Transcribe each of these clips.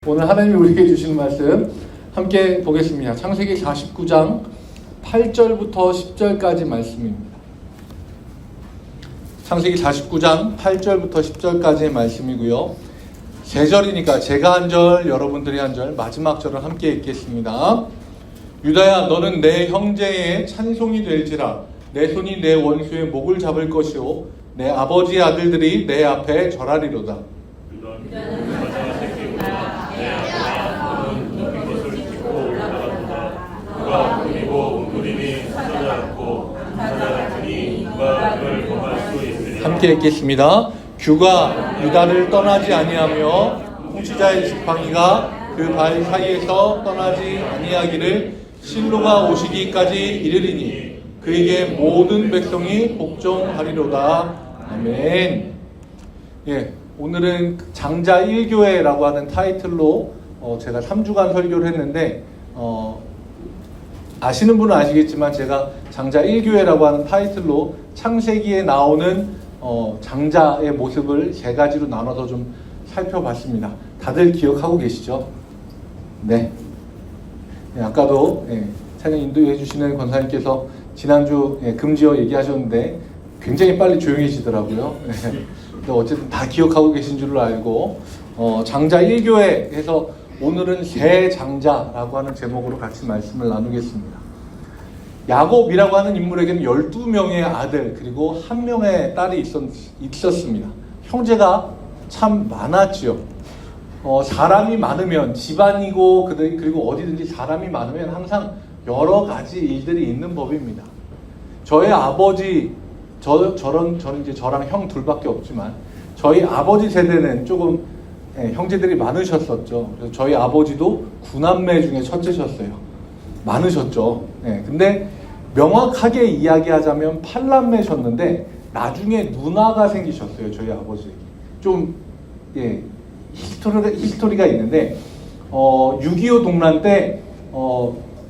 오늘 하나님이 우리에게 주시는 말씀 함께 보겠습니다. 창세기 49장 8절부터 10절까지 말씀입니다. 창세기 49장 8절부터 10절까지의 말씀이고요. 3절이니까 제가 한 절, 여러분들이 한 절, 마지막 절을 함께 읽겠습니다. 유다야, 너는 내 형제의 찬송이 될지라. 내 손이 내 원수의 목을 잡을 것이요 내 아버지의 아들들이 내 앞에 절하리로다. 누가 그리고 웅크림이 찾아왔고 찾아왔으니 누가 그를 범할 수 있으리라. 함께 읽겠습니다. 규가 유다를 떠나지 아니하며 통치자의 지팡이가 그 발 사이에서 떠나지 아니하기를 실로가 오시기까지 이르리니 그에게 모든 백성이 복종하리로다. 아멘. 예, 오늘은 장자 1교회라고 하는 타이틀로 제가 3주간 설교를 했는데 아시는 분은 아시겠지만 제가 장자 1교회라고 하는 타이틀로 창세기에 나오는 장자의 모습을 3가지로 나눠서 좀 살펴봤습니다. 다들 기억하고 계시죠? 네. 아까도 찬양 인도해 주시는 권사님께서 지난주 금지어 얘기하셨는데 굉장히 빨리 조용해지더라고요. 어쨌든 다 기억하고 계신 줄로 알고 장자 1교회에서 오늘은 새 장자라고 하는 제목으로 같이 말씀을 나누겠습니다. 야곱이라고 하는 인물에게는 12명의 아들 그리고 1명의 딸이 있었습니다. 형제가 참 많았지요. 사람이 많으면 집안이고 그리고 어디든지 사람이 많으면 항상 여러 가지 일들이 있는 법입니다. 저의 아버지 저는 이제 저랑 형 둘밖에 없지만 저희 아버지 세대는 조금 형제들이 많으셨었죠. 그래서 저희 아버지도 9남매 중에 첫째셨어요. 많으셨죠. 근데 명확하게 이야기하자면 8남매셨는데 나중에 누나가 생기셨어요. 저희 아버지에게. 좀 히스토리가 있는데 6.25 동란 때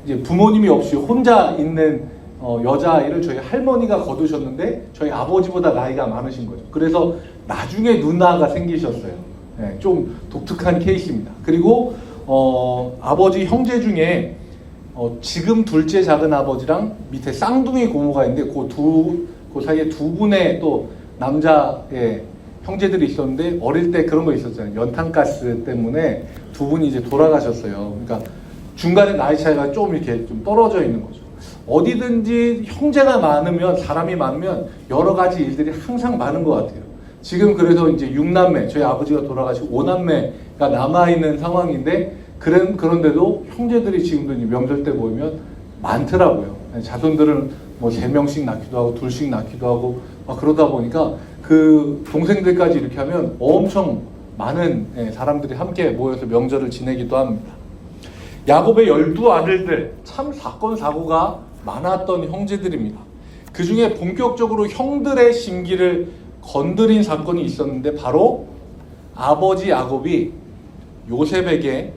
이제 부모님이 없이 혼자 있는 여자아이를 저희 할머니가 거두셨는데 저희 아버지보다 나이가 많으신 거죠. 그래서 나중에 누나가 생기셨어요. 좀 독특한 케이스입니다. 그리고 아버지 형제 중에 지금 둘째 작은 아버지랑 밑에 쌍둥이 고모가 있는데 그 사이에 2분의 또 남자의 형제들이 있었는데 어릴 때 그런 거 있었잖아요. 연탄가스 때문에 2분이 이제 돌아가셨어요. 그러니까 중간에 나이 차이가 좀 이렇게 좀 떨어져 있는 거죠. 어디든지 형제가 많으면 사람이 많으면 여러 가지 일들이 항상 많은 것 같아요. 지금 그래서 이제 6남매, 저희 아버지가 돌아가시고 5남매가 남아있는 상황인데 그런데도 형제들이 지금도 명절 때 모이면 많더라고요. 자손들은 뭐 3명씩 낳기도 하고 2씩 낳기도 하고 그러다 보니까 그 동생들까지 이렇게 하면 엄청 많은 사람들이 함께 모여서 명절을 지내기도 합니다. 야곱의 12아들들 참 사건 사고가 많았던 형제들입니다. 그 중에 본격적으로 형들의 심기를 건드린 사건이 있었는데 바로 아버지 야곱이 요셉에게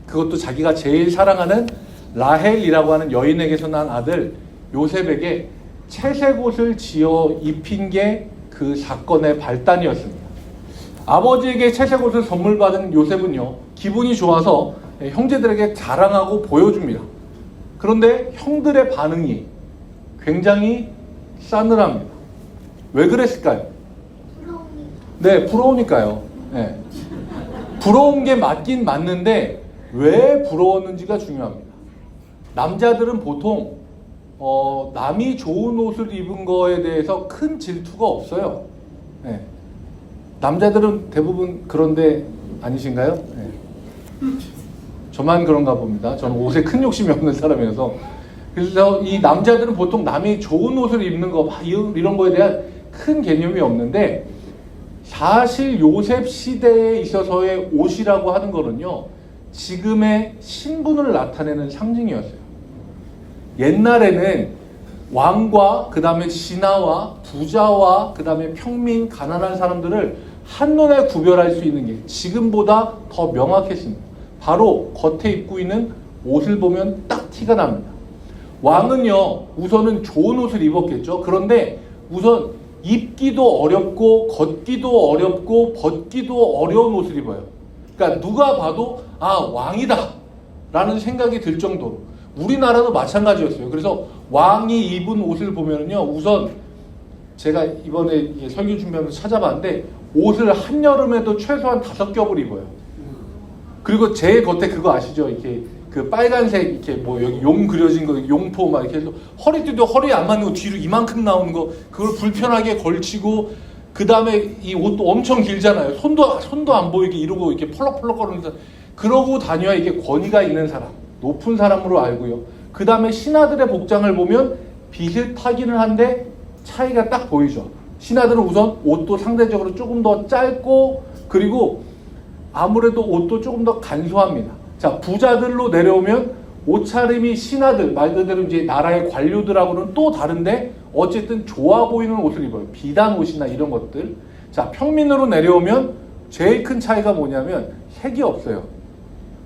그것도 자기가 제일 사랑하는 라헬이라고 하는 여인에게서 난 아들 요셉에게 채색옷을 지어 입힌 게 그 사건의 발단이었습니다. 아버지에게 채색옷을 선물 받은 요셉은요 기분이 좋아서 형제들에게 자랑하고 보여줍니다. 그런데 형들의 반응이 굉장히 싸늘합니다. 왜 그랬을까요? 네, 부러우니까요. 네. 부러운 게 맞긴 맞는데 왜 부러웠는지가 중요합니다. 남자들은 보통 남이 좋은 옷을 입은 거에 대해서 큰 질투가 없어요. 네. 남자들은 대부분 그런데 아니신가요? 네. 저만 그런가 봅니다. 저는 옷에 큰 욕심이 없는 사람이어서. 그래서 이 남자들은 보통 남이 좋은 옷을 입는 거 이런 거에 대한 큰 개념이 없는데 사실 요셉 시대에 있어서의 옷이라고 하는 거는요 지금의 신분을 나타내는 상징이었어요. 옛날에는 왕과 그 다음에 신하와 부자와 그 다음에 평민 가난한 사람들을 한눈에 구별할 수 있는 게 지금보다 더 명확했습니다. 바로 겉에 입고 있는 옷을 보면 딱 티가 납니다. 왕은요 우선은 좋은 옷을 입었겠죠. 그런데 우선 입기도 어렵고 걷기도 어렵고 벗기도 어려운 옷을 입어요. 그러니까 누가 봐도 아 왕이다 라는 생각이 들 정도로. 우리나라도 마찬가지였어요. 그래서 왕이 입은 옷을 보면은요, 우선 제가 이번에 이게 설교 준비하면서 찾아봤는데 옷을 한여름에도 최소한 5겹을 입어요. 그리고 제 겉에 그거 아시죠? 이렇게 그 빨간색 이렇게 뭐 여기 용 그려진 거, 용포 막 이렇게 해서 허리띠도 허리에 안 맞는 거 뒤로 이만큼 나오는 거, 그걸 불편하게 걸치고, 그 다음에 이 옷도 엄청 길잖아요. 손도 안 보이게 이러고 이렇게 펄럭펄럭 거리면서, 그러고 다녀야 이게 권위가 있는 사람, 높은 사람으로 알고요. 그 다음에 신하들의 복장을 보면 비슷하기는 한데 차이가 딱 보이죠. 신하들은 우선 옷도 상대적으로 조금 더 짧고, 그리고 아무래도 옷도 조금 더 간소합니다. 자, 부자들로 내려오면 옷차림이 신하들, 말 그대로 이제 나라의 관료들하고는 또 다른데 어쨌든 좋아 보이는 옷을 입어요. 비단 옷이나 이런 것들. 자, 평민으로 내려오면 제일 큰 차이가 뭐냐면 색이 없어요.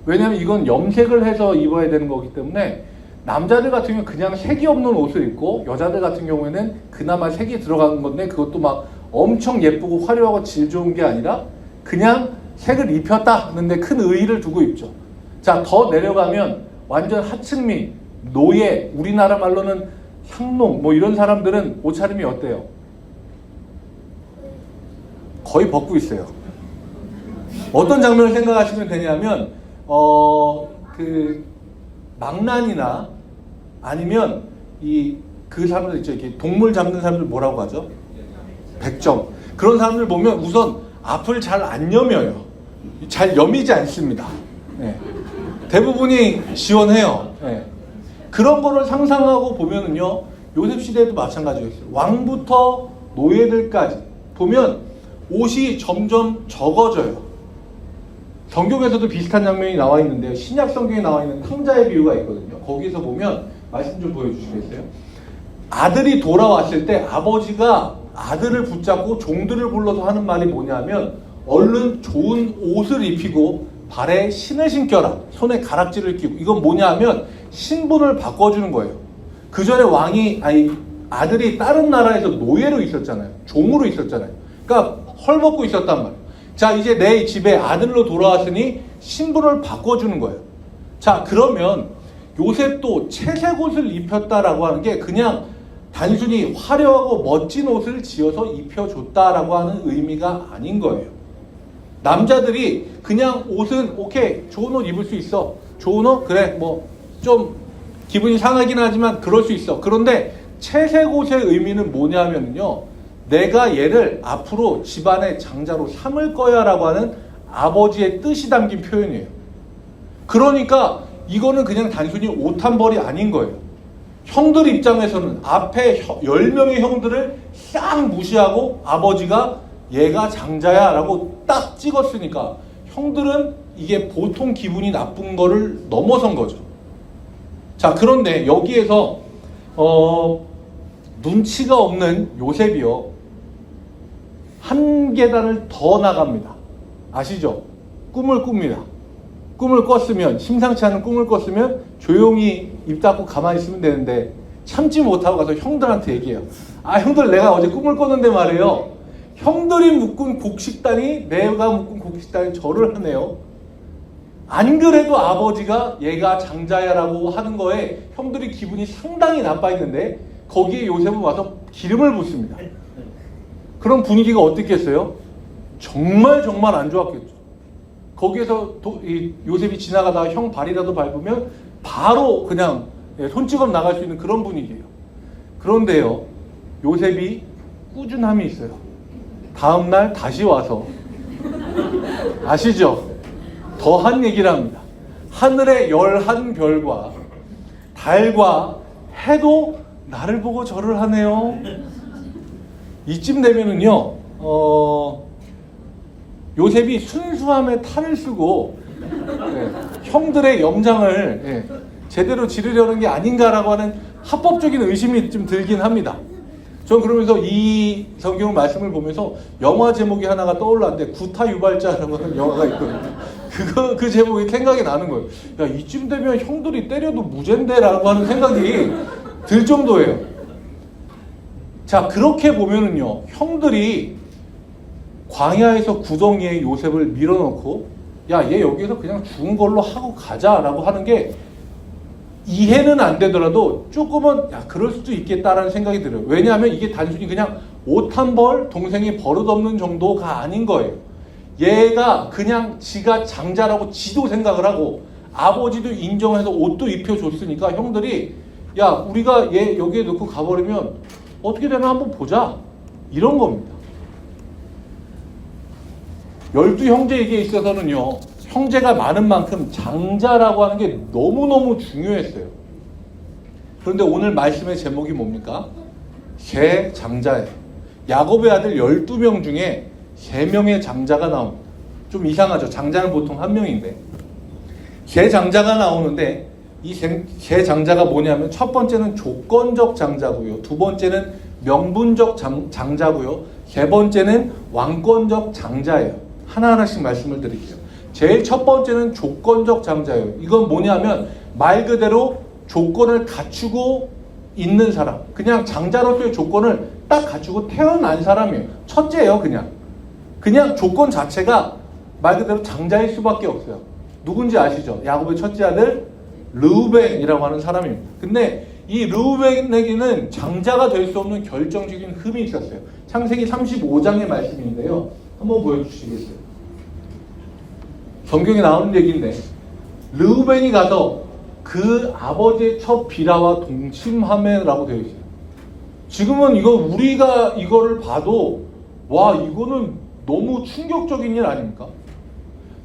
왜냐하면 이건 염색을 해서 입어야 되는 거기 때문에 남자들 같은 경우는 그냥 색이 없는 옷을 입고, 여자들 같은 경우에는 그나마 색이 들어가는 건데 그것도 막 엄청 예쁘고 화려하고 질 좋은 게 아니라 그냥 색을 입혔다 하는데 큰 의의를 두고 입죠. 자, 더 내려가면 완전 하층민, 노예, 우리나라 말로는 상농 뭐 이런 사람들은 옷차림이 어때요? 거의 벗고 있어요. 어떤 장면을 생각하시면 되냐면 그 망난이나 아니면 그 사람들 있죠. 이렇게 동물 잡는 사람들 뭐라고 하죠? 백정. 그런 사람들 보면 우선 앞을 잘 안 여며요. 잘 여미지 않습니다. 네. 대부분이 시원해요. 네. 그런 거를 상상하고 보면은요, 요셉 시대에도 마찬가지였어요. 왕부터 노예들까지 보면 옷이 점점 적어져요. 성경에서도 비슷한 장면이 나와 있는데요. 신약 성경에 나와 있는 탕자의 비유가 있거든요. 거기서 보면 말씀 좀 보여주시겠어요? 아들이 돌아왔을 때 아버지가 아들을 붙잡고 종들을 불러서 하는 말이 뭐냐면, 얼른 좋은 옷을 입히고 발에 신을 신겨라. 손에 가락지를 끼고. 이건 뭐냐면 신분을 바꿔주는 거예요. 그 전에 아들이 다른 나라에서 노예로 있었잖아요. 종으로 있었잖아요. 그러니까 헐벗고 있었단 말이에요. 자, 이제 내 집에 아들로 돌아왔으니 신분을 바꿔주는 거예요. 자, 그러면 요셉도 채색 옷을 입혔다라고 하는 게 그냥 단순히 화려하고 멋진 옷을 지어서 입혀줬다라고 하는 의미가 아닌 거예요. 남자들이 그냥 옷은 오케이, 좋은 옷 입을 수 있어. 좋은 옷? 그래, 뭐 좀 기분이 상하긴 하지만 그럴 수 있어. 그런데 채색 옷의 의미는 뭐냐면요, 내가 얘를 앞으로 집안의 장자로 삼을 거야 라고 하는 아버지의 뜻이 담긴 표현이에요. 그러니까 이거는 그냥 단순히 옷 한 벌이 아닌 거예요. 형들 입장에서는 앞에 10명의 형들을 싹 무시하고 아버지가 얘가 장자야 라고 딱 찍었으니까 형들은 이게 보통 기분이 나쁜 거를 넘어선 거죠. 자, 그런데 여기에서 눈치가 없는 요셉이요, 한 계단을 더 나갑니다. 아시죠? 꿈을 꿉니다. 꿈을 꿨으면, 심상치 않은 꿈을 꿨으면 조용히 입 닫고 가만히 있으면 되는데 참지 못하고 가서 형들한테 얘기해요. 아, 형들, 내가 어제 꿈을 꿨는데 말이에요, 형들이 묶은 곡식단이, 내가 묶은 곡식단이 절을 하네요. 안 그래도 아버지가 얘가 장자야라고 하는 거에 형들이 기분이 상당히 나빠했는데 거기에 요셉은 와서 기름을 붓습니다. 그런 분위기가 어땠겠어요? 정말 안 좋았겠죠. 거기에서 요셉이 지나가다가 형 발이라도 밟으면 바로 그냥 손찌검 나갈 수 있는 그런 분위기예요. 그런데요, 요셉이 꾸준함이 있어요. 다음날 다시 와서, 아시죠? 더한 얘기를 합니다. 하늘의 11별과 달과 해도 나를 보고 절을 하네요. 이쯤 되면은요, 요셉이 순수함에 탈을 쓰고 형들의 염장을 제대로 지르려는 게 아닌가라고 하는 합법적인 의심이 좀 들긴 합니다. 전 그러면서 이 성경 말씀을 보면서 영화 제목이 하나가 떠올랐는데, 구타유발자라고 하는 영화가 있거든요. 그 제목이 생각이 나는 거예요. 야, 이쯤 되면 형들이 때려도 무죄인데라고 하는 생각이 들 정도예요. 자, 그렇게 보면은요, 형들이 광야에서 구덩이에 요셉을 밀어넣고, 야, 얘 여기서 그냥 죽은 걸로 하고 가자라고 하는 게 이해는 안 되더라도 조금은 야, 그럴 수도 있겠다라는 생각이 들어요. 왜냐하면 이게 단순히 그냥 옷 한 벌 동생이 버릇없는 정도가 아닌 거예요. 얘가 그냥 지가 장자라고 지도 생각을 하고 아버지도 인정해서 옷도 입혀줬으니까 형들이 야, 우리가 얘 여기에 넣고 가버리면 어떻게 되나 한번 보자, 이런 겁니다. 12형제에게 있어서는요, 형제가 많은 만큼 장자라고 하는 게 너무너무 중요했어요. 그런데 오늘 말씀의 제목이 뭡니까? 세 장자예요. 야곱의 아들 12명 중에 3명의 장자가 나옵니다. 좀 이상하죠. 장자는 보통 한 명인데 세 장자가 나오는데 이 세 장자가 뭐냐면 첫 번째는 조건적 장자고요, 두 번째는 명분적 장자고요, 세 번째는 왕권적 장자예요. 하나하나씩 말씀을 드릴게요. 제일 첫 번째는 조건적 장자예요. 이건 뭐냐면 말 그대로 조건을 갖추고 있는 사람, 그냥 장자로서의 조건을 딱 갖추고 태어난 사람이에요. 첫째예요. 그냥 조건 자체가 말 그대로 장자일 수밖에 없어요. 누군지 아시죠? 야곱의 첫째 아들 르우벤이라고 하는 사람입니다. 근데 이 르우벤에게는 장자가 될 수 없는 결정적인 흠이 있었어요. 창세기 35장의 말씀인데요, 한번 보여주시겠어요? 성경에 나오는 얘기인데 르우벤이 가서 그 아버지의 첫 비라와 동침하매라고 되어 있어요. 지금은 이거 우리가 이거를 봐도 와, 이거는 너무 충격적인 일 아닙니까?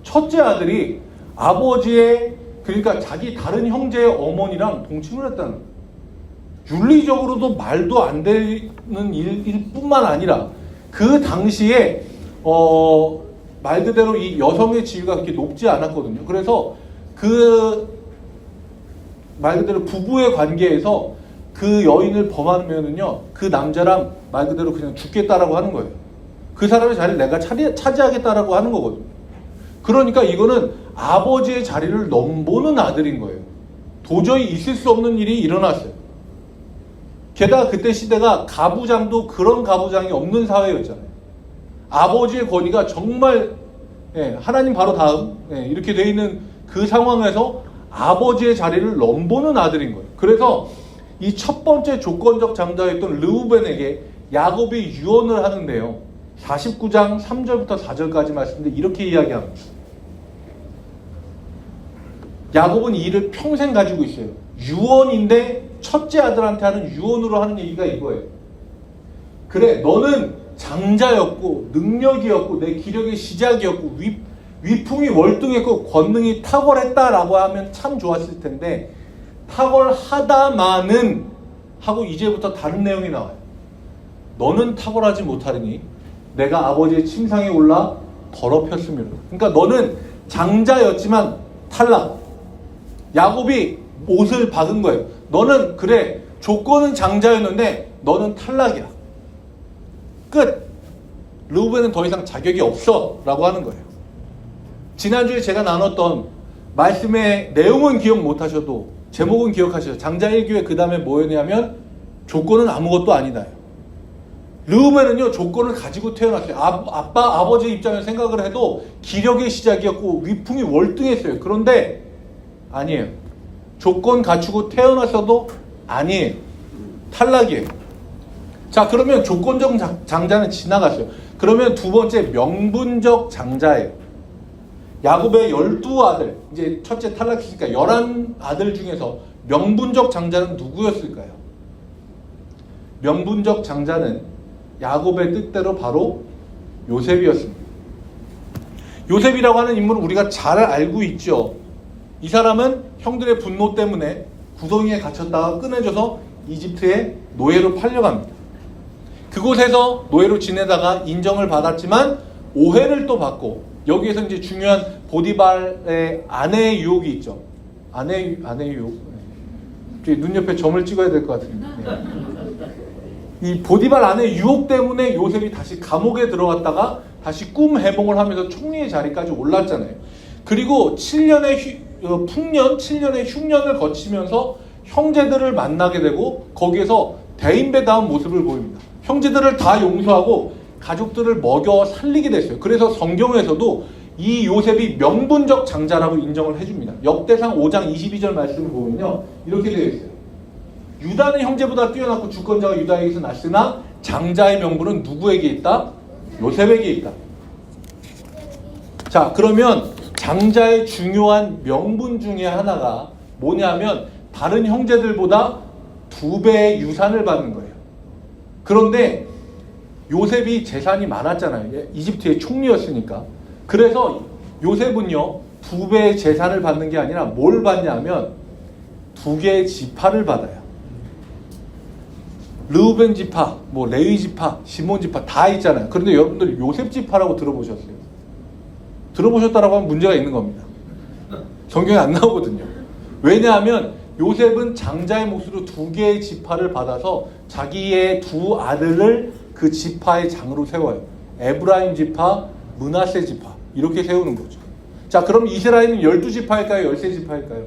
첫째 아들이 아버지의, 그러니까 자기 다른 형제의 어머니랑 동침을 했다는 거예요. 윤리적으로도 말도 안 되는 일일 뿐만 아니라 그 당시에 말 그대로 이 여성의 지위가 그렇게 높지 않았거든요. 그래서 그 말 그대로 부부의 관계에서 그 여인을 범하면은요, 그 남자랑 말 그대로 그냥 죽겠다라고 하는 거예요. 그 사람의 자리를 내가 차지하겠다라고 하는 거거든요. 그러니까 이거는 아버지의 자리를 넘보는 아들인 거예요. 도저히 있을 수 없는 일이 일어났어요. 게다가 그때 시대가 가부장도 그런 가부장이 없는 사회였잖아요. 아버지의 권위가 정말 하나님 바로 다음 이렇게 돼 있는 그 상황에서 아버지의 자리를 넘보는 아들인 거예요. 그래서 이 첫 번째 조건적 장자였던 르우벤에게 야곱이 유언을 하는데요, 49장 3절부터 4절까지 말씀인데 이렇게 이야기합니다. 야곱은 이 일을 평생 가지고 있어요. 유언인데 첫째 아들한테 하는 유언으로 하는 얘기가 이거예요. 그래, 너는 장자였고 능력이었고 내 기력의 시작이었고 위풍이 월등했고 권능이 탁월했다라고 하면 참 좋았을 텐데 탁월하다마는 하고 이제부터 다른 내용이 나와요. 너는 탁월하지 못하리니 내가 아버지의 침상에 올라 더럽혔으므로. 그러니까 너는 장자였지만 탈락. 야곱이 못을 박은 거예요. 너는 그래, 조건은 장자였는데 너는 탈락이야. 끝. 르우벤은 더 이상 자격이 없어 라고 하는 거예요. 지난주에 제가 나눴던 말씀의 내용은 기억 못하셔도 제목은 기억하셔요. 장자 1교회 그 다음에 뭐였냐면 조건은 아무것도 아니다요. 르우벤은요, 조건을 가지고 태어났어요. 아버지 입장에서 생각을 해도 기력의 시작이었고 위풍이 월등했어요. 그런데 아니에요. 조건 갖추고 태어났어도 아니에요. 탈락이에요. 자, 그러면 조건적 장자는 지나갔어요. 그러면 두 번째 명분적 장자예요. 야곱의 12아들, 이제 첫째 탈락했으니까 11아들 중에서 명분적 장자는 누구였을까요? 명분적 장자는 야곱의 뜻대로 바로 요셉이었습니다. 요셉이라고 하는 인물은 우리가 잘 알고 있죠. 이 사람은 형들의 분노 때문에 구덩이에 갇혔다가 꺼내져서 이집트의 노예로 팔려갑니다. 그곳에서 노예로 지내다가 인정을 받았지만 오해를 또 받고, 여기에서 이제 중요한 보디발의 아내의 유혹이 있죠. 아내의 유혹. 눈 옆에 점을 찍어야 될 것 같은데. 이 보디발 아내의 유혹 때문에 요셉이 다시 감옥에 들어갔다가 다시 꿈 해몽을 하면서 총리의 자리까지 올랐잖아요. 그리고 7년의 풍년, 7년의 흉년을 거치면서 형제들을 만나게 되고 거기에서 대인배다운 모습을 보입니다. 형제들을 다 용서하고 가족들을 먹여 살리게 됐어요. 그래서 성경에서도 이 요셉이 명분적 장자라고 인정을 해줍니다. 역대상 5장 22절 말씀을 보면요, 이렇게 되어 있어요. 유다는 형제보다 뛰어났고 주권자가 유다에게서 났으나 장자의 명분은 누구에게 있다? 요셉에게 있다. 자, 그러면 장자의 중요한 명분 중에 하나가 뭐냐면 다른 형제들보다 2배의 유산을 받는 거예요. 그런데 요셉이 재산이 많았잖아요. 이집트의 총리였으니까. 그래서 요셉은요, 2배의 재산을 받는 게 아니라 뭘 받냐면 2개의 지파를 받아요. 르우벤 지파, 뭐 레위 지파, 시몬 지파 다 있잖아요. 그런데 여러분들 요셉 지파라고 들어보셨어요? 들어보셨다라고 하면 문제가 있는 겁니다. 성경에 안 나오거든요. 왜냐하면 요셉은 장자의 몫으로 2개의 지파를 받아서 자기의 2 아들을 그 지파의 장으로 세워요. 에브라임 지파, 므낫세 지파 이렇게 세우는 거죠. 자, 그럼 이스라엘은 12지파일까요? 13지파일까요?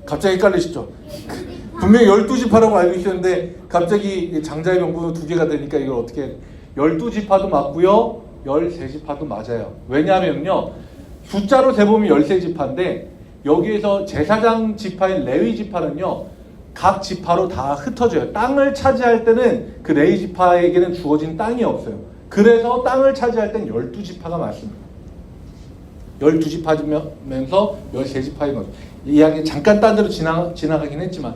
갑자기 헷갈리시죠? 분명히 12지파라고 알고 있었는데 갑자기 장자의 명분으로 2개가 되니까 이걸 어떻게 12지파도 맞고요, 13지파도 맞아요. 왜냐하면요, 숫자로 세보면 13지파인데 여기에서 제사장 지파인 레위 지파는요, 각 지파로 다 흩어져요. 땅을 차지할 때는 그 레위 지파에게는 주어진 땅이 없어요. 그래서 땅을 차지할 땐 12지파가 맞습니다. 12지파면서 13지파인 거죠. 이 이야기 잠깐 딴 데로 지나가긴 했지만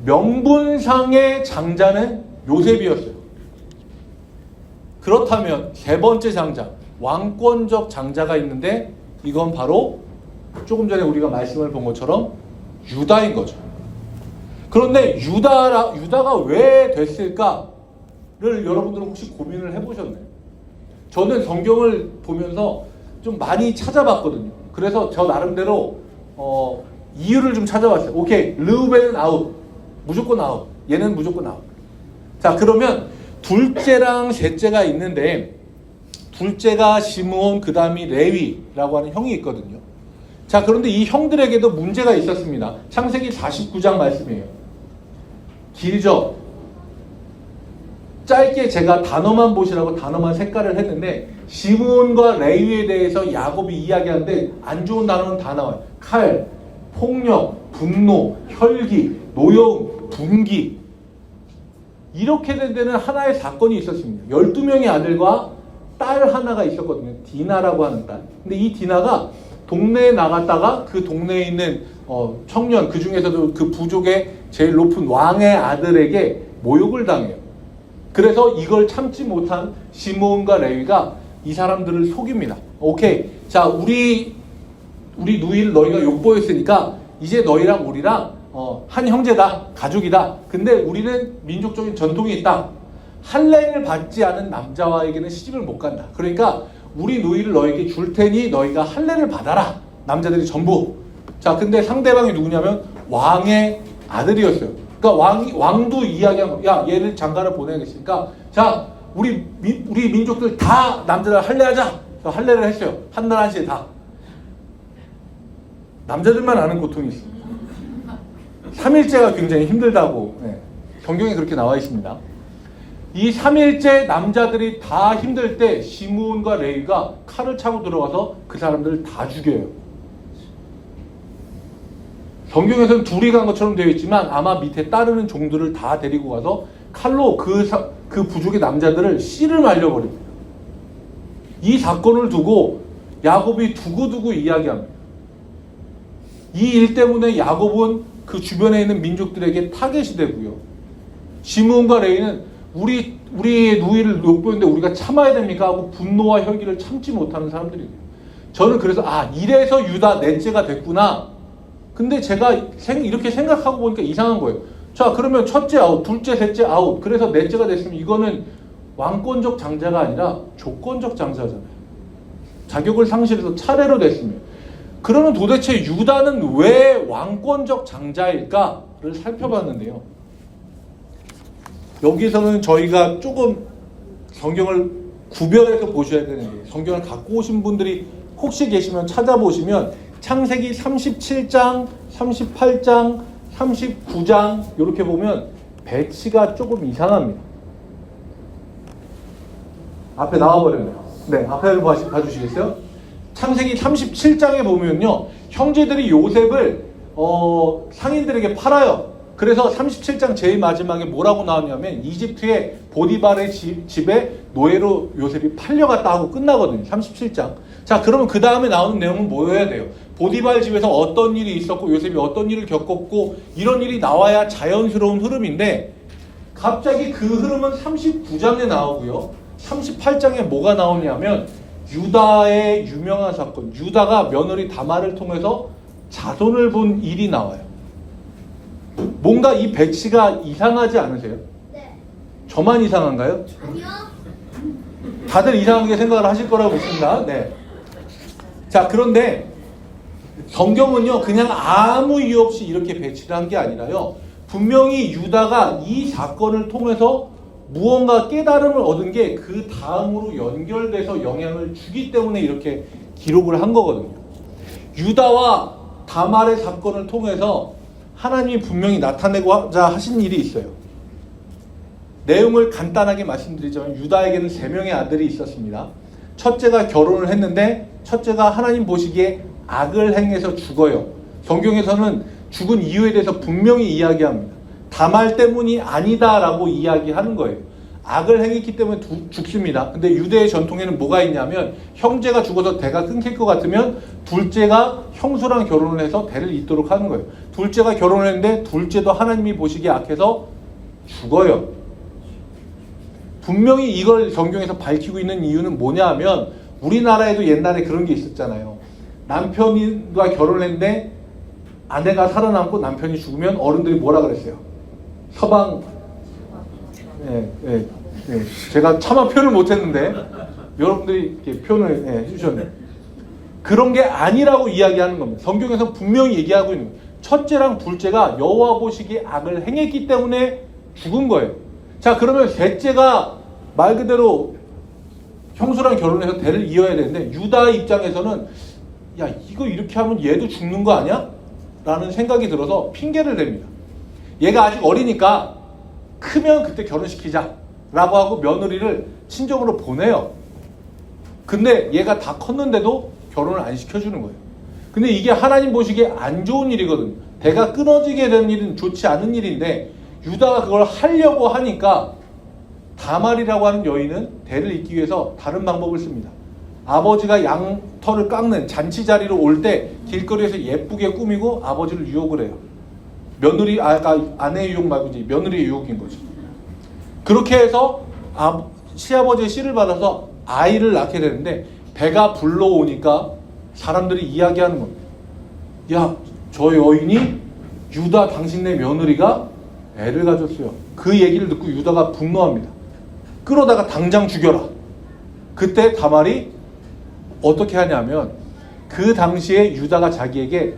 명분상의 장자는 요셉이었어요. 그렇다면 세 번째 장자, 왕권적 장자가 있는데 이건 바로 조금 전에 우리가 말씀을 본 것처럼 유다인 거죠. 그런데 유다가 왜 됐을까를 여러분들은 혹시 고민을 해보셨나요? 저는 성경을 보면서 좀 많이 찾아봤거든요. 그래서 저 나름대로 이유를 좀 찾아봤어요. 오케이, 르우벤은 아웃, 무조건 아웃, 얘는 무조건 아웃. 자, 그러면 둘째랑 셋째가 있는데 둘째가 시므온, 그 다음이 레위라고 하는 형이 있거든요. 자, 그런데 이 형들에게도 문제가 있었습니다. 창세기 49장 말씀이에요. 길죠? 짧게 제가 단어만 보시라고 단어만 색깔을 했는데 시므온과 레위에 대해서 야곱이 이야기하는데 안 좋은 단어는 다 나와요. 칼, 폭력, 분노, 혈기, 노여움, 분기. 이렇게 된 데는 하나의 사건이 있었습니다. 12명의 아들과 딸 하나가 있었거든요. 디나라고 하는 딸. 근데 이 디나가 동네에 나갔다가 그 동네에 있는 청년, 그 중에서도 그 부족의 제일 높은 왕의 아들에게 모욕을 당해요. 그래서 이걸 참지 못한 시므온과 레위가 이 사람들을 속입니다. 오케이, 자, 우리 누이를 너희가 욕보였으니까 이제 너희랑 우리랑 한 형제다, 가족이다. 근데 우리는 민족적인 전통이 있다. 할례를 받지 않은 남자와에게는 시집을 못 간다. 그러니까 우리 누이를 너에게 줄 테니 너희가 할례를 받아라. 남자들이 전부. 자, 근데 상대방이 누구냐면 왕의 아들이었어요. 그러니까 왕도 이야기한 거, 야, 얘를 장가를 보내야겠으니까, 자, 우리 민족들 다 남자들 할례하자. 그래서 할례를 했어요. 한날 한시에 다. 남자들만 아는 고통이 있습니다. 3일째가 굉장히 힘들다고, 네, 성경에 그렇게 나와 있습니다. 이 3일째 남자들이 다 힘들 때 시므온과 레위가 칼을 차고 들어가서 그 사람들을 다 죽여요. 성경에서는 둘이 간 것처럼 되어 있지만 아마 밑에 따르는 종들을 다 데리고 가서 칼로 그 부족의 남자들을 씨를 말려버립니다. 이 사건을 두고 야곱이 두고두고 이야기합니다. 이 일 때문에 야곱은 그 주변에 있는 민족들에게 타겟이 되고요. 시므온과 레위는 우리의 누이를 욕보였는데 우리가 참아야 됩니까? 하고 분노와 혈기를 참지 못하는 사람들이에요. 저는 그래서 이래서 유다 넷째가 됐구나. 근데 제가 이렇게 생각하고 보니까 이상한 거예요. 자, 그러면 첫째 아웃, 둘째, 셋째 아웃. 그래서 넷째가 됐으면 이거는 왕권적 장자가 아니라 조건적 장자잖아요. 자격을 상실해서 차례로 됐으면. 그러면 도대체 유다는 왜 왕권적 장자일까를 살펴봤는데요. 여기서는 저희가 조금 성경을 구별해서 보셔야 되는 게, 성경을 갖고 오신 분들이 혹시 계시면 찾아보시면 창세기 37장, 38장, 39장 이렇게 보면 배치가 조금 이상합니다. 앞에 나와버렸네요. 네, 앞에를 봐주시겠어요? 창세기 37장에 보면요, 형제들이 요셉을 상인들에게 팔아요. 그래서 37장 제일 마지막에 뭐라고 나오냐면 이집트의 보디발의 집에 노예로 요셉이 팔려갔다 하고 끝나거든요. 37장. 자, 그러면 그 다음에 나오는 내용은 뭐여야 돼요? 보디발 집에서 어떤 일이 있었고 요셉이 어떤 일을 겪었고 이런 일이 나와야 자연스러운 흐름인데, 갑자기 그 흐름은 39장에 나오고요. 38장에 뭐가 나오냐면 유다의 유명한 사건, 유다가 며느리 다말을 통해서 자손을 본 일이 나와요. 뭔가 이 배치가 이상하지 않으세요? 네. 저만 이상한가요? 아니요. 다들 이상하게 생각을 하실 거라고 믿습니다. 네. 자, 그런데 성경은요, 그냥 아무 이유 없이 이렇게 배치를 한 게 아니라요, 분명히 유다가 이 사건을 통해서 무언가 깨달음을 얻은 게 그 다음으로 연결돼서 영향을 주기 때문에 이렇게 기록을 한 거거든요. 유다와 다말의 사건을 통해서 하나님이 분명히 나타내고자 하신 일이 있어요. 내용을 간단하게 말씀드리자면 유다에게는 3명의 아들이 있었습니다. 첫째가 결혼을 했는데 첫째가 하나님 보시기에 악을 행해서 죽어요. 성경에서는 죽은 이유에 대해서 분명히 이야기합니다. 다말 때문이 아니다라고 이야기하는 거예요. 악을 행했기 때문에 죽습니다. 근데 유대의 전통에는 뭐가 있냐면 형제가 죽어서 대가 끊길 것 같으면 둘째가 형수랑 결혼을 해서 대를 잇도록 하는 거예요. 둘째가 결혼을 했는데 둘째도 하나님이 보시기에 악해서 죽어요. 분명히 이걸 성경에서 밝히고 있는 이유는 뭐냐 하면 우리나라에도 옛날에 그런 게 있었잖아요. 남편과 결혼을 했는데 아내가 살아남고 남편이 죽으면 어른들이 뭐라 그랬어요? 서방, 제가 차마 표현을 못했는데 여러분들이 이렇게 표현을 해주셨네요. 그런 게 아니라고 이야기하는 겁니다. 성경에서 분명히 얘기하고 있는 거예요. 첫째랑 둘째가 여호와 보시기에 악을 행했기 때문에 죽은 거예요. 자, 그러면 셋째가 말 그대로 형수랑 결혼해서 대를 이어야 되는데 유다 입장에서는 야, 이거 이렇게 하면 얘도 죽는 거 아니야? 라는 생각이 들어서 핑계를 댑니다. 얘가 아직 어리니까 크면 그때 결혼시키자 라고 하고 며느리를 친정으로 보내요. 근데 얘가 다 컸는데도 결혼을 안 시켜주는 거예요. 근데 이게 하나님 보시기에 안 좋은 일이거든요. 대가 끊어지게 되는 일은 좋지 않은 일인데 유다가 그걸 하려고 하니까 다말이라고 하는 여인은 대를 잇기 위해서 다른 방법을 씁니다. 아버지가 양털을 깎는 잔치 자리로 올 때 길거리에서 예쁘게 꾸미고 아버지를 유혹을 해요. 며느리, 아내의 유혹 말고 이제 며느리의 유혹인 거죠. 그렇게 해서 시아버지의 씨를 받아서 아이를 낳게 되는데 배가 불러오니까 사람들이 이야기하는 겁니다. 야, 저 여인이 유다 당신네 며느리가 애를 가졌어요. 그 얘기를 듣고 유다가 분노합니다. 끌어다가 당장 죽여라. 그때 다말이 어떻게 하냐면 그 당시에 유다가 자기에게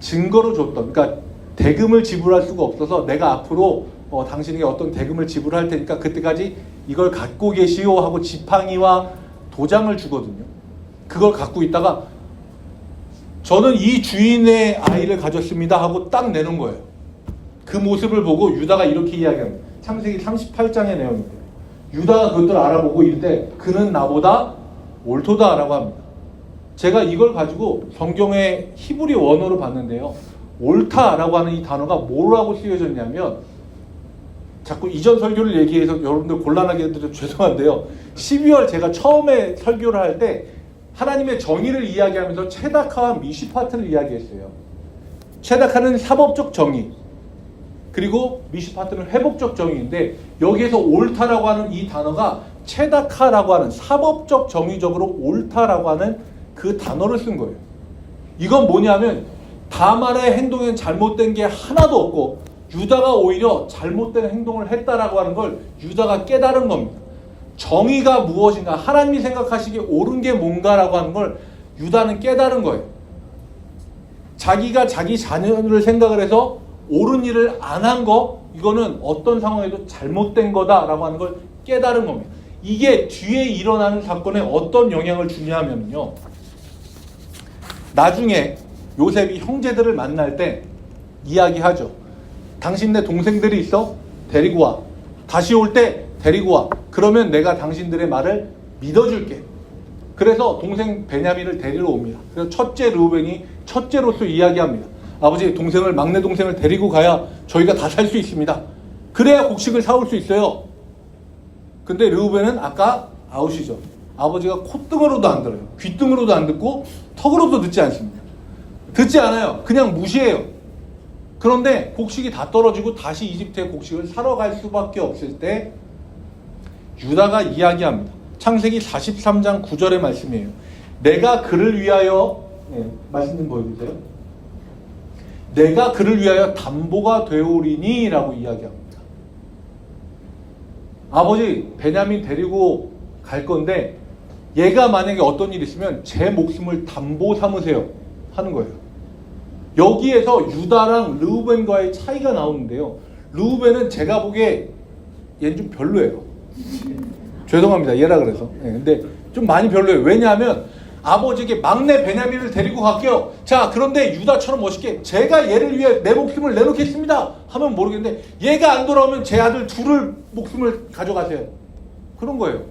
증거로 줬던, 그러니까 대금을 지불할 수가 없어서 내가 앞으로 당신에게 어떤 대금을 지불할 테니까 그때까지 이걸 갖고 계시오 하고 지팡이와 도장을 주거든요. 그걸 갖고 있다가 저는 이 주인의 아이를 가졌습니다 하고 딱 내는 거예요. 그 모습을 보고 유다가 이렇게 이야기합니다. 창세기 38장의 내용입니다. 유다가 그것들을 알아보고 이럴 때 그는 나보다 옳도다 라고 합니다. 제가 이걸 가지고 성경의 히브리 원어로 봤는데요. 옳다라고 하는 이 단어가 뭐라고 쓰여졌냐면, 자꾸 이전 설교를 얘기해서 여러분들 곤란하게 해드려 죄송한데요. 12월 제가 처음에 설교를 할 때 하나님의 정의를 이야기하면서 체다카와 미시파트를 이야기했어요. 체다카는 사법적 정의, 그리고 미시파트는 회복적 정의인데 여기에서 옳다라고 하는 이 단어가 체다카라고 하는 사법적 정의적으로 옳다라고 하는 그 단어를 쓴 거예요. 이건 뭐냐면 다말의 행동엔 잘못된 게 하나도 없고 유다가 오히려 잘못된 행동을 했다라고 하는 걸 유다가 깨달은 겁니다. 정의가 무엇인가, 하나님이 생각하시기에 옳은 게 뭔가라고 하는 걸 유다는 깨달은 거예요. 자기가 자기 자녀를 생각을 해서 옳은 일을 안 한 거, 이거는 어떤 상황에도 잘못된 거다라고 하는 걸 깨달은 겁니다. 이게 뒤에 일어나는 사건에 어떤 영향을 주냐면요, 나중에 요셉이 형제들을 만날 때 이야기하죠. 당신네 동생들이 있어? 데리고 와. 다시 올 때 데리고 와. 그러면 내가 당신들의 말을 믿어줄게. 그래서 동생 베냐민을 데리러 옵니다. 그래서 첫째 르우벤이 첫째로서 이야기합니다. 아버지, 동생을, 막내 동생을 데리고 가야 저희가 다 살 수 있습니다. 그래야 곡식을 사올 수 있어요. 근데 르우벤은 아까 아웃이죠. 아버지가 콧등으로도 안 들어요. 귓등으로도 안 듣고 턱으로도 듣지 않습니다. 듣지 않아요. 그냥 무시해요. 그런데 곡식이 다 떨어지고 다시 이집트의 곡식을 사러 갈 수밖에 없을 때 유다가 이야기합니다. 창세기 43장 9절의 말씀이에요. 내가 그를 위하여, 말씀 좀 보여주세요. 내가 그를 위하여 담보가 되오리니 라고 이야기합니다. 아버지, 베냐민 데리고 갈 건데 얘가 만약에 어떤 일이 있으면 제 목숨을 담보 삼으세요 하는 거예요. 여기에서 유다랑 르우벤과의 차이가 나오는데요. 르우벤은 제가 보기에 얘는 좀 별로예요. 죄송합니다. 얘라 그래서. 근데 좀 많이 별로예요. 왜냐하면 아버지에게 막내 베냐민을 데리고 갈게요. 자, 그런데 유다처럼 멋있게 제가 얘를 위해 내 목숨을 내놓겠습니다 하면 모르겠는데 얘가 안 돌아오면 제 아들 둘을 목숨을 가져가세요. 그런 거예요.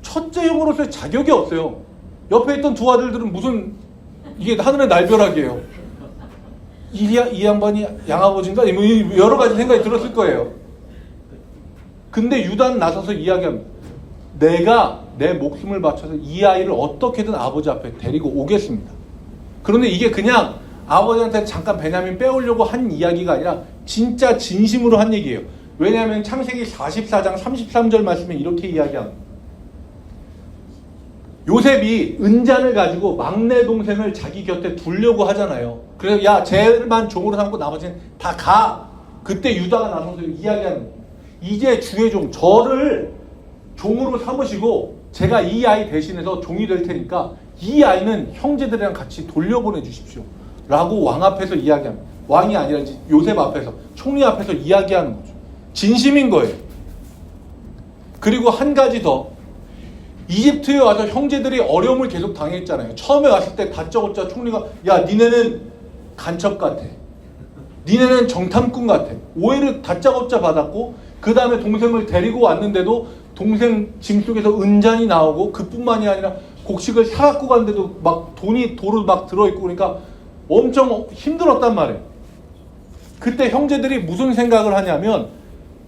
첫째 형으로서의 자격이 없어요. 옆에 있던 두 아들들은 무슨 이게 하늘의 날벼락이에요. 이 양반이 양아버지인가? 뭐 여러 가지 생각이 들었을 거예요. 근데 유다는 나서서 이야기합니다. 내가 내 목숨을 바쳐서 이 아이를 어떻게든 아버지 앞에 데리고 오겠습니다. 그런데 이게 그냥 아버지한테 잠깐 베냐민 빼오려고 한 이야기가 아니라 진짜 진심으로 한 얘기예요. 왜냐하면 창세기 44장 33절 말씀에 이렇게 이야기합니다. 요셉이 은잔을 가지고 막내 동생을 자기 곁에 두려고 하잖아요. 그래서 야, 쟤만 종으로 삼고 나머지는 다 가. 그때 유다가 나서서 이야기하는 거예요. 이제 주의 종, 저를 종으로 삼으시고 제가 이 아이 대신해서 종이 될 테니까 이 아이는 형제들이랑 같이 돌려보내 주십시오 라고 왕 앞에서 이야기합니다. 왕이 아니라 요셉 앞에서, 총리 앞에서 이야기하는 거죠. 진심인 거예요. 그리고 한 가지 더, 이집트에 와서 형제들이 어려움을 계속 당했잖아요. 처음에 왔을 때 다짜고짜 총리가 야, 니네는 간첩 같아, 니네는 정탐꾼 같아, 오해를 다짜고짜 받았고, 그 다음에 동생을 데리고 왔는데도 동생 짐 속에서 은잔이 나오고, 그뿐만이 아니라 곡식을 사갖고 갔는데도 막 돈이 도로 막 들어있고, 그러니까 엄청 힘들었단 말이에요. 그때 형제들이 무슨 생각을 하냐면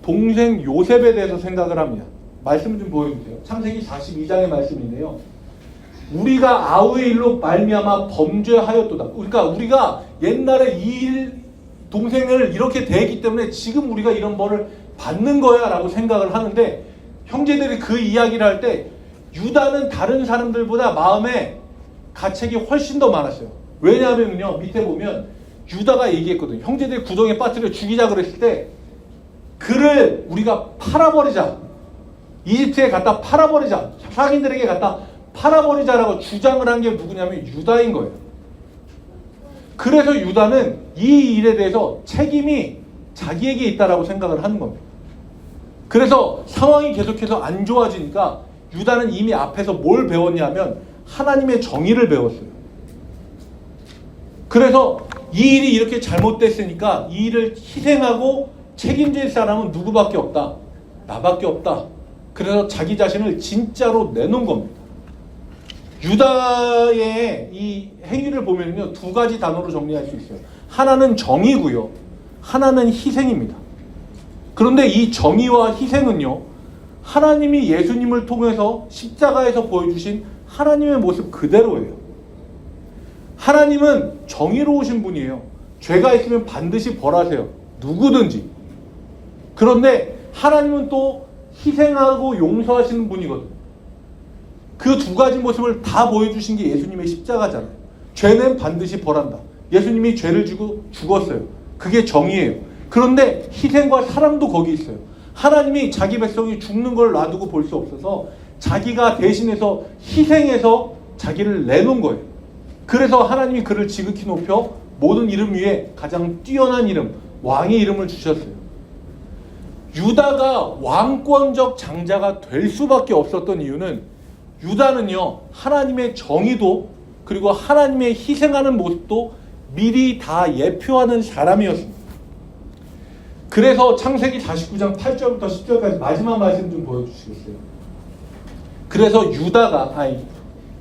동생 요셉에 대해서 생각을 합니다. 말씀 좀 보여주세요. 창세기 42장의 말씀인데요. 우리가 아우의 일로 말미암아 범죄하였도다. 그러니까 우리가 옛날에 이 동생을 이렇게 대했기 때문에 지금 우리가 이런 벌을 받는 거야 라고 생각을 하는데, 형제들이 그 이야기를 할 때 유다는 다른 사람들보다 마음에 가책이 훨씬 더 많았어요. 왜냐하면요, 밑에 보면 유다가 얘기했거든요. 형제들이 구덩이에 빠뜨려 죽이자 그랬을 때 그를 우리가 팔아버리자, 이집트에 갖다 팔아버리자, 상인들에게 갖다 팔아버리자라고 주장을 한 게 누구냐면 유다인 거예요. 그래서 유다는 이 일에 대해서 책임이 자기에게 있다라고 생각을 하는 겁니다. 그래서 상황이 계속해서 안 좋아지니까 유다는 이미 앞에서 뭘 배웠냐면 하나님의 정의를 배웠어요. 그래서 이 일이 이렇게 잘못됐으니까 이 일을 희생하고 책임질 사람은 누구밖에 없다, 나밖에 없다. 그래서 자기 자신을 진짜로 내놓은 겁니다. 유다의 이 행위를 보면요, 두 가지 단어로 정리할 수 있어요. 하나는 정의고요, 하나는 희생입니다. 그런데 이 정의와 희생은요, 하나님이 예수님을 통해서 십자가에서 보여주신 하나님의 모습 그대로예요. 하나님은 정의로우신 분이에요. 죄가 있으면 반드시 벌하세요, 누구든지. 그런데 하나님은 또 희생하고 용서하시는 분이거든요. 그 두 가지 모습을 다 보여주신 게 예수님의 십자가잖아요. 죄는 반드시 벌한다. 예수님이 죄를 지고 죽었어요. 그게 정의예요. 그런데 희생과 사랑도 거기 있어요. 하나님이 자기 백성이 죽는 걸 놔두고 볼 수 없어서 자기가 대신해서 희생해서 자기를 내놓은 거예요. 그래서 하나님이 그를 지극히 높여 모든 이름 위에 가장 뛰어난 이름, 왕의 이름을 주셨어요. 유다가 왕권적 장자가 될 수밖에 없었던 이유는, 유다는요, 하나님의 정의도 그리고 하나님의 희생하는 모습도 미리 다 예표하는 사람이었습니다. 그래서 창세기 49장 8절부터 10절까지 마지막 말씀 좀 보여주시겠어요? 그래서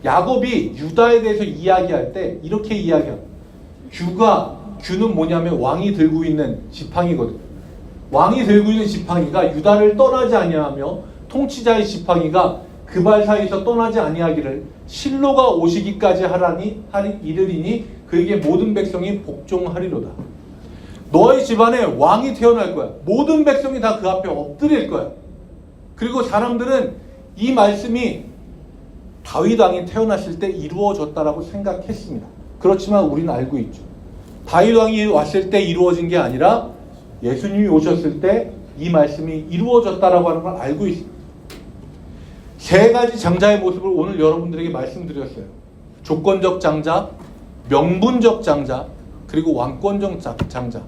야곱이 유다에 대해서 이야기할 때 이렇게 이야기합니다. 규는 뭐냐면 왕이 들고 있는 지팡이거든요. 왕이 들고 있는 지팡이가 유다를 떠나지 아니하며 통치자의 지팡이가 그 발 사이에서 떠나지 아니하기를 실로가 오시기까지 이르리니 그에게 모든 백성이 복종하리로다. 너의 집안에 왕이 태어날 거야. 모든 백성이 다 그 앞에 엎드릴 거야. 그리고 사람들은 이 말씀이 다윗 왕이 태어났을 때 이루어졌다라고 생각했습니다. 그렇지만 우리는 알고 있죠. 다윗 왕이 왔을 때 이루어진 게 아니라 예수님이 오셨을 때 이 말씀이 이루어졌다라고 하는 걸 알고 있습니다. 세 가지 장자의 모습을 오늘 여러분들에게 말씀드렸어요. 조건적 장자, 명분적 장자, 그리고 왕권적 장자.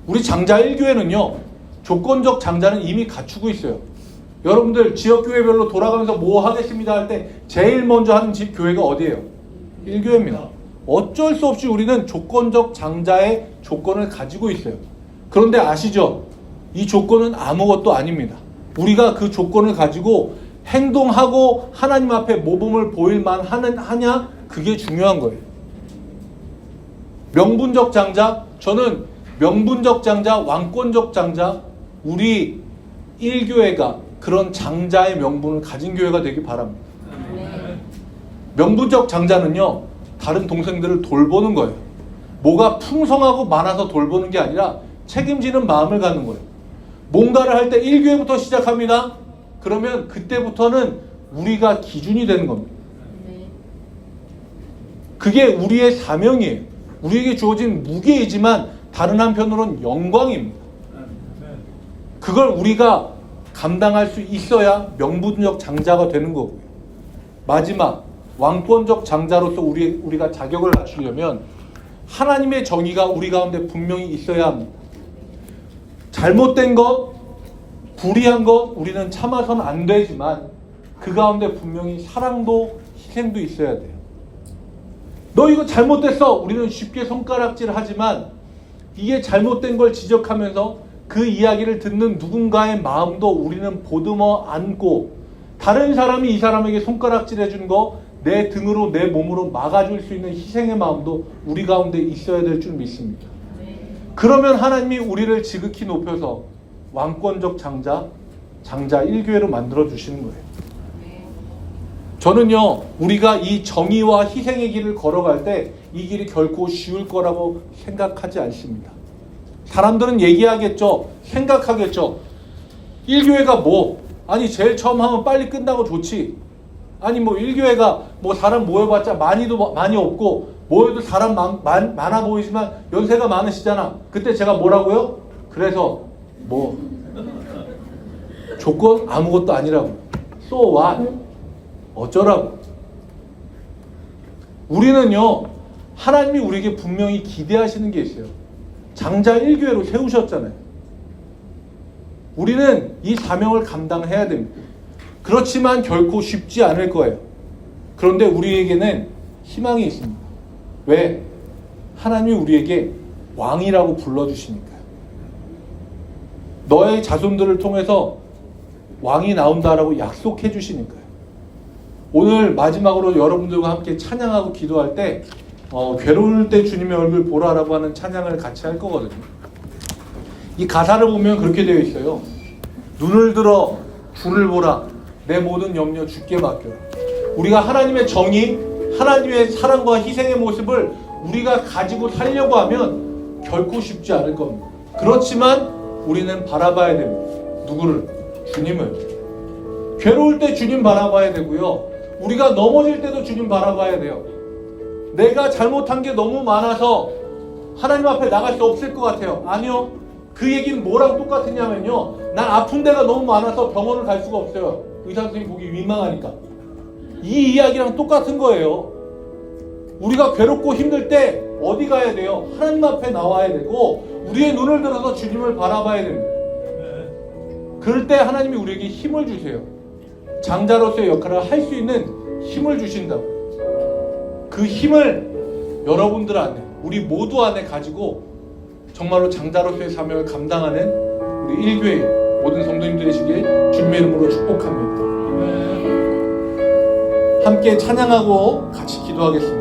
우리 장자 1교회는요, 조건적 장자는 이미 갖추고 있어요. 여러분들 지역교회별로 돌아가면서 뭐 하겠습니다 할 때 제일 먼저 하는 집 교회가 어디예요? 1교회입니다. 어쩔 수 없이 우리는 조건적 장자의 조건을 가지고 있어요. 그런데 아시죠? 이 조건은 아무것도 아닙니다. 우리가 그 조건을 가지고 행동하고 하나님 앞에 모범을 보일 만하냐? 그게 중요한 거예요. 명분적 장자, 저는 명분적 장자, 왕권적 장자, 우리 1교회가 그런 장자의 명분을 가진 교회가 되길 바랍니다. 명분적 장자는요, 다른 동생들을 돌보는 거예요. 뭐가 풍성하고 많아서 돌보는 게 아니라 책임지는 마음을 갖는 거예요. 뭔가를 할 때 1교회부터 시작합니다. 그러면 그때부터는 우리가 기준이 되는 겁니다. 그게 우리의 사명이에요. 우리에게 주어진 무게이지만 다른 한편으로는 영광입니다. 그걸 우리가 감당할 수 있어야 명분적 장자가 되는 거고요. 마지막 왕권적 장자로서 우리가 자격을 갖추려면 하나님의 정의가 우리 가운데 분명히 있어야 합니다. 잘못된 것, 불의한 것 우리는 참아서는 안 되지만 그 가운데 분명히 사랑도 희생도 있어야 돼요. 너 이거 잘못됐어. 우리는 쉽게 손가락질 하지만 이게 잘못된 걸 지적하면서 그 이야기를 듣는 누군가의 마음도 우리는 보듬어 안고 다른 사람이 이 사람에게 손가락질 해준 거 내 등으로 내 몸으로 막아줄 수 있는 희생의 마음도 우리 가운데 있어야 될 줄 믿습니다. 그러면 하나님이 우리를 지극히 높여서 왕권적 장자 1교회로 만들어 주시는 거예요. 저는요, 우리가 이 정의와 희생의 길을 걸어갈 때 이 길이 결코 쉬울 거라고 생각하지 않습니다. 사람들은 얘기하겠죠. 생각하겠죠. 1교회가 뭐? 아니 제일 처음 하면 빨리 끝나고 좋지. 아니 뭐 1교회가 뭐 사람 모여봤자 많이 없고 모여도 사람 많아 보이지만 연세가 많으시잖아. 그때 제가 뭐라고요? 그래서 뭐 조건 아무것도 아니라고. So what? 어쩌라고. 우리는요, 하나님이 우리에게 분명히 기대하시는 게 있어요. 장자 1교회로 세우셨잖아요. 우리는 이 사명을 감당해야 됩니다. 그렇지만 결코 쉽지 않을 거예요. 그런데 우리에게는 희망이 있습니다. 왜? 하나님이 우리에게 왕이라고 불러주시니까요. 너의 자손들을 통해서 왕이 나온다라고 약속해 주시니까요. 오늘 마지막으로 여러분들과 함께 찬양하고 기도할 때 괴로울 때 주님의 얼굴 보라라고 하는 찬양을 같이 할 거거든요. 이 가사를 보면 그렇게 되어 있어요. 눈을 들어 주를 보라. 내 모든 염려 주께 맡겨라. 우리가 하나님의 정의, 하나님의 사랑과 희생의 모습을 우리가 가지고 살려고 하면 결코 쉽지 않을 겁니다. 그렇지만 우리는 바라봐야 됩니다. 누구를? 주님을. 괴로울 때 주님 바라봐야 되고요. 우리가 넘어질 때도 주님 바라봐야 돼요. 내가 잘못한 게 너무 많아서 하나님 앞에 나갈 수 없을 것 같아요. 아니요. 그 얘기는 뭐랑 똑같으냐면요. 난 아픈 데가 너무 많아서 병원을 갈 수가 없어요. 의사 선생님 보기 민망하니까. 이 이야기랑 똑같은 거예요. 우리가 괴롭고 힘들 때 어디 가야 돼요? 하나님 앞에 나와야 되고 우리의 눈을 들어서 주님을 바라봐야 됩니다. 그럴 때 하나님이 우리에게 힘을 주세요. 장자로서의 역할을 할 수 있는 힘을 주신다고. 그 힘을 여러분들 안에, 우리 모두 안에 가지고 정말로 장자로서의 사명을 감당하는 우리 1교회 모든 성도님들 되시길 주님의 이름으로 축복합니다. 함께 찬양하고 같이 기도하겠습니다.